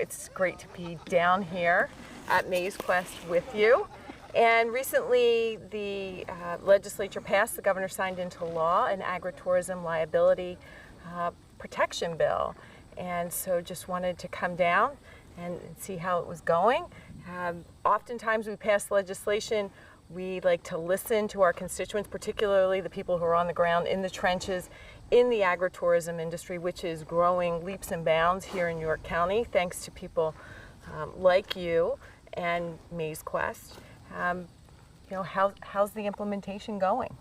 It's great to be down here at Maize Quest with you. And recently the legislature passed, the governor signed into law, an agritourism liability protection bill. And so just wanted to come down and see how it was going. Oftentimes we pass legislation, we like to listen to our constituents, particularly the people who are on the ground in the trenches in the agritourism industry, which is growing leaps and bounds here in York County, thanks to people like you and Maize Quest. How's the implementation going?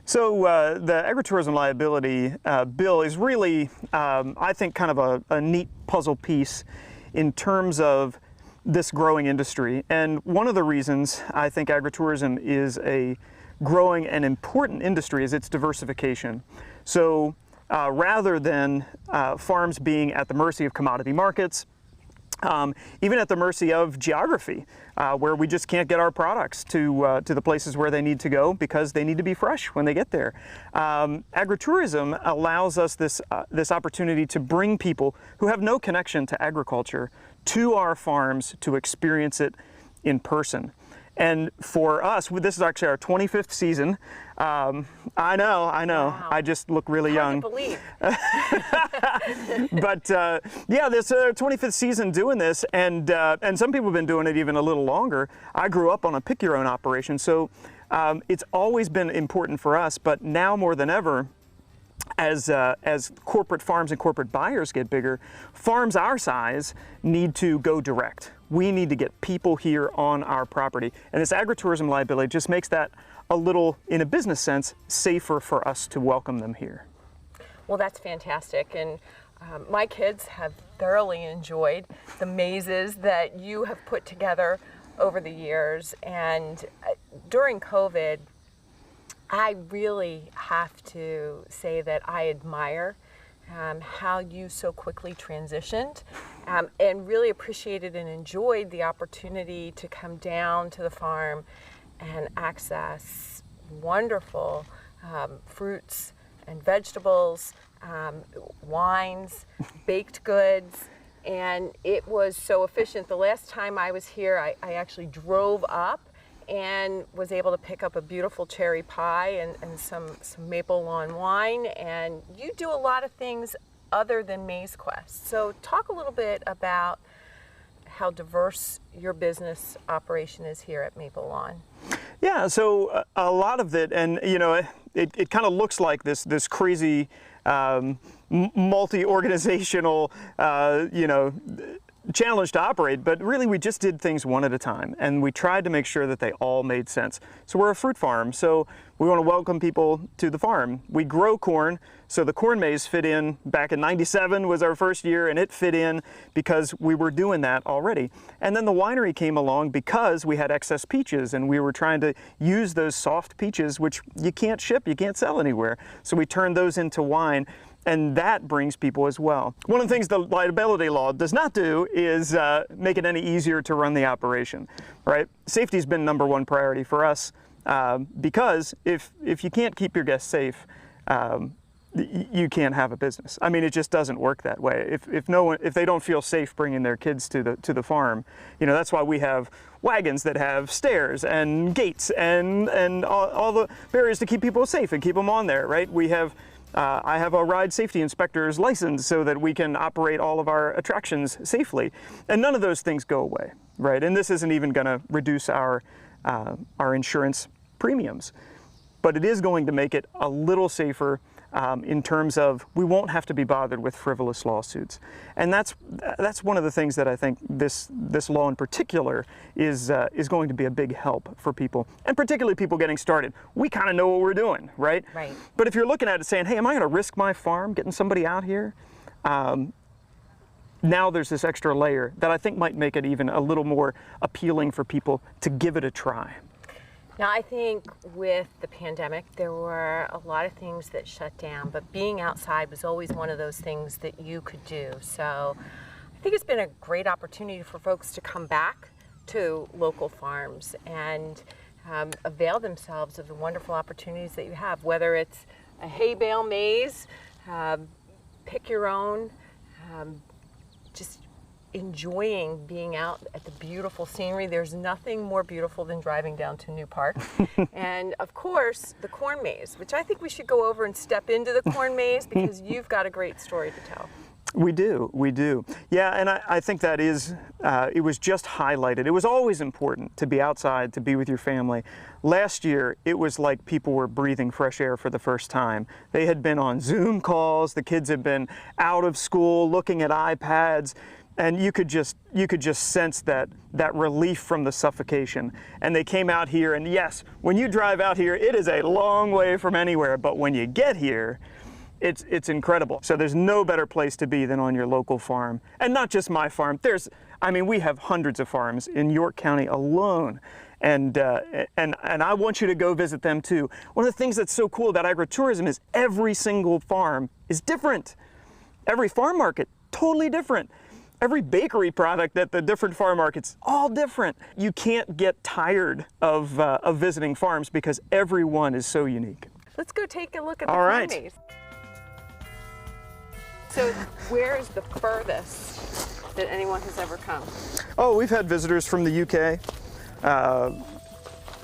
So the agritourism liability bill is really, I think, kind of a neat puzzle piece in terms of this growing industry. And one of the reasons I think agritourism is a growing and important industry is its diversification. So rather than farms being at the mercy of commodity markets, even at the mercy of geography, where we just can't get our products to the places where they need to go because they need to be fresh when they get there. Agritourism allows us this opportunity to bring people who have no connection to agriculture to our farms to experience it in person. And for us, this is actually our 25th season. I know, Wow. I just look really young. Hard to believe. But yeah, this 25th season doing this, and some people have been doing it even a little longer. I grew up on a pick your own operation, so it's always been important for us, but now more than ever, as corporate farms and corporate buyers get bigger, farms our size need to go direct. We need to get people here on our property. And this agritourism liability just makes that a little, in a business sense, safer for us to welcome them here. Well, that's fantastic. And my kids have thoroughly enjoyed the mazes that you have put together over the years. And during COVID, I really have to say that I admire how you so quickly transitioned and really appreciated and enjoyed the opportunity to come down to the farm and access wonderful fruits and vegetables, wines, baked goods, and it was so efficient. The last time I was here, I actually drove up and was able to pick up a beautiful cherry pie and some maple lawn wine. And you do a lot of things other than Maize Quest. So talk a little bit about how diverse your business operation is here at Maple Lawn. Yeah, so a lot of it, and you know, it kind of looks like this crazy multi-organizational, challenge to operate, but really we just did things one at a time, and we tried to make sure that they all made sense. So we're a fruit farm, so we want to welcome people to the farm. We grow corn, so the corn maze fit in back in '97 was our first year, and it fit in because we were doing that already. And then the winery came along because we had excess peaches, and we were trying to use those soft peaches, which you can't ship, you can't sell anywhere. So we turned those into wine. And that brings people as well. One of the things the liability law does not do is make it any easier to run the operation, right? Safety's been #1 priority for us because if you can't keep your guests safe, you can't have a business. I mean, it just doesn't work that way. If they don't feel safe bringing their kids to the farm, you know, that's why we have wagons that have stairs and gates and all the barriers to keep people safe and keep them on there, right? We have. I have a ride safety inspector's license so that we can operate all of our attractions safely. And none of those things go away, right? And this isn't even going to reduce our insurance premiums. But it is going to make it a little safer in terms of we won't have to be bothered with frivolous lawsuits. And that's one of the things that I think this law in particular is going to be a big help for people, and particularly people getting started. We kind of know what we're doing, right? Right. But if you're looking at it saying, hey, am I going to risk my farm getting somebody out here? Now there's this extra layer that I think might make it even a little more appealing for people to give it a try. Now, I think with the pandemic, there were a lot of things that shut down, but being outside was always one of those things that you could do. So I think it's been a great opportunity for folks to come back to local farms and avail themselves of the wonderful opportunities that you have, whether it's a hay bale maze, pick your own, just enjoying being out at the beautiful scenery. There's nothing more beautiful than driving down to New Park. And of course, the corn maze, which I think we should go over and step into the corn maze because you've got a great story to tell. We do, we do. Yeah, and I think that is, it was just highlighted. It was always important to be outside, to be with your family. Last year, it was like people were breathing fresh air for the first time. They had been on Zoom calls, the kids had been out of school, looking at iPads, and you could just sense that relief from the suffocation. And they came out here, and yes, when you drive out here, it is a long way from anywhere, but when you get here, it's incredible. So there's no better place to be than on your local farm. And not just my farm. We have hundreds of farms in York County alone. And I want you to go visit them too. One of the things that's so cool about agritourism is every single farm is different. Every farm market, totally different. Every bakery product at the different farm markets, all different. You can't get tired of visiting farms because every one is so unique. Let's go take a look at the corn maze. So where is the furthest that anyone has ever come? Oh, we've had visitors from the UK,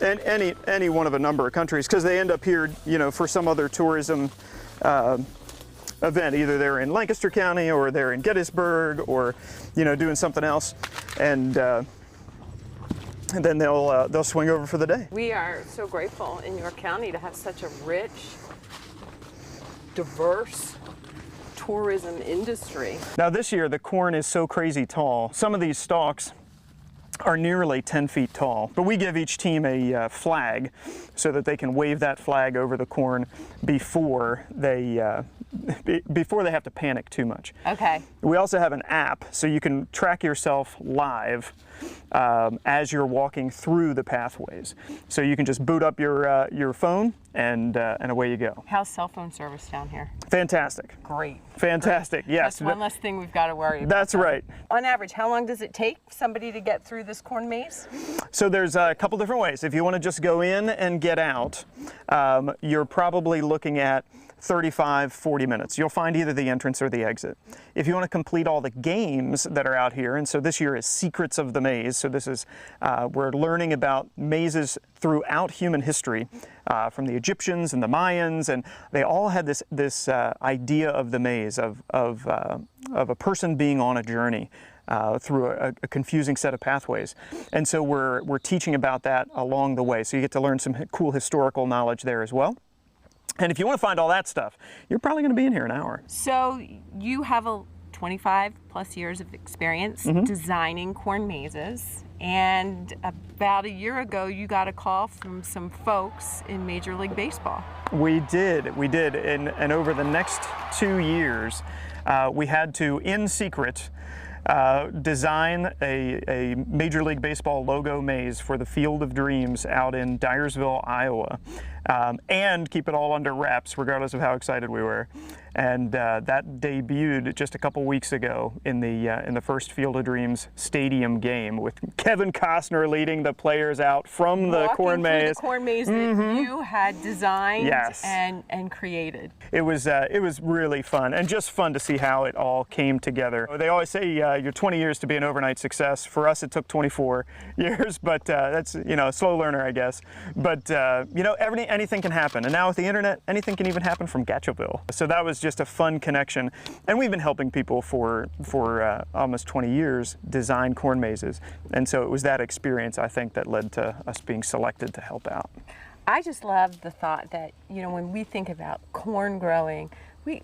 and any one of a number of countries, because they end up here, for some other tourism event. Either they're in Lancaster County or they're in Gettysburg or, doing something else, and then they'll swing over for the day. We are so grateful in York County to have such a rich, diverse tourism industry. Now this year the corn is so crazy tall. Some of these stalks are nearly 10 feet tall, but we give each team a flag so that they can wave that flag over the corn before they have to panic too much. Okay. We also have an app so you can track yourself live as you're walking through the pathways. So you can just boot up your phone and away you go. How's cell phone service down here? Fantastic. Great. Fantastic. Great. Yes. That's one less thing we've got to worry about. That's right. On average, how long does it take somebody to get through this corn maze? So there's a couple different ways. If you want to just go in and get out, you're probably looking at 35, 40 minutes. You'll find either the entrance or the exit. If you want to complete all the games that are out here, and so this year is Secrets of the Maze, so this is, we're learning about mazes throughout human history, from the Egyptians and the Mayans, and they all had this idea of the maze, of a person being on a journey through a confusing set of pathways. And so we're teaching about that along the way, so you get to learn some cool historical knowledge there as well. And if you want to find all that stuff, you're probably going to be in here an hour. So you have 25 plus years of experience designing corn mazes. And about a year ago, you got a call from some folks in Major League Baseball. We did. And over the next 2 years, we had to, in secret, design a Major League Baseball logo maze for the Field of Dreams out in Dyersville, Iowa, and keep it all under wraps, regardless of how excited we were. And that debuted just a couple weeks ago in the first Field of Dreams stadium game, with Kevin Costner leading the players out from the corn maze. The corn maze that you had designed and created. It was really fun, and just fun to see how it all came together. They always say you're 20 years to be an overnight success. For us, it took 24 years, but that's a slow learner, I guess. But anything can happen, and now with the internet, anything can even happen from Gatchville. So that was just a fun connection, and we've been helping people for almost 20 years design corn mazes, and so it was that experience, I think, that led to us being selected to help out. I just love the thought that, when we think about corn growing, we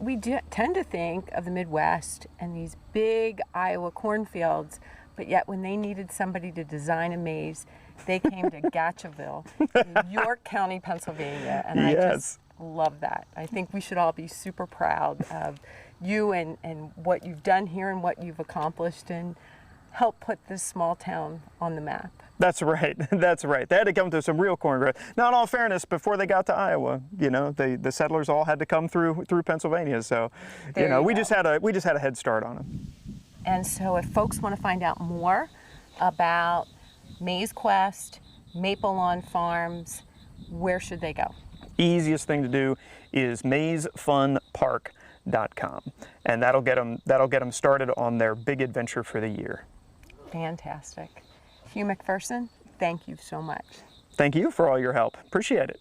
tend to think of the Midwest and these big Iowa cornfields, but yet when they needed somebody to design a maze, they came to Gatchville, in York County, Pennsylvania, and I just love that. I think we should all be super proud of you and what you've done here and what you've accomplished, and help put this small town on the map. That's right. That's right. They had to come to some real corn growth. Now, in all fairness, before they got to Iowa, the settlers all had to come through Pennsylvania. So, we just had a head start on them. And so, if folks want to find out more about Maize Quest, Maple Lawn Farms, where should they go? Easiest thing to do is maizefunpark.com. liability.com, and that'll get them started on their big adventure for the year. Fantastic. Hugh McPherson, thank you so much. Thank you for all your help. Appreciate it.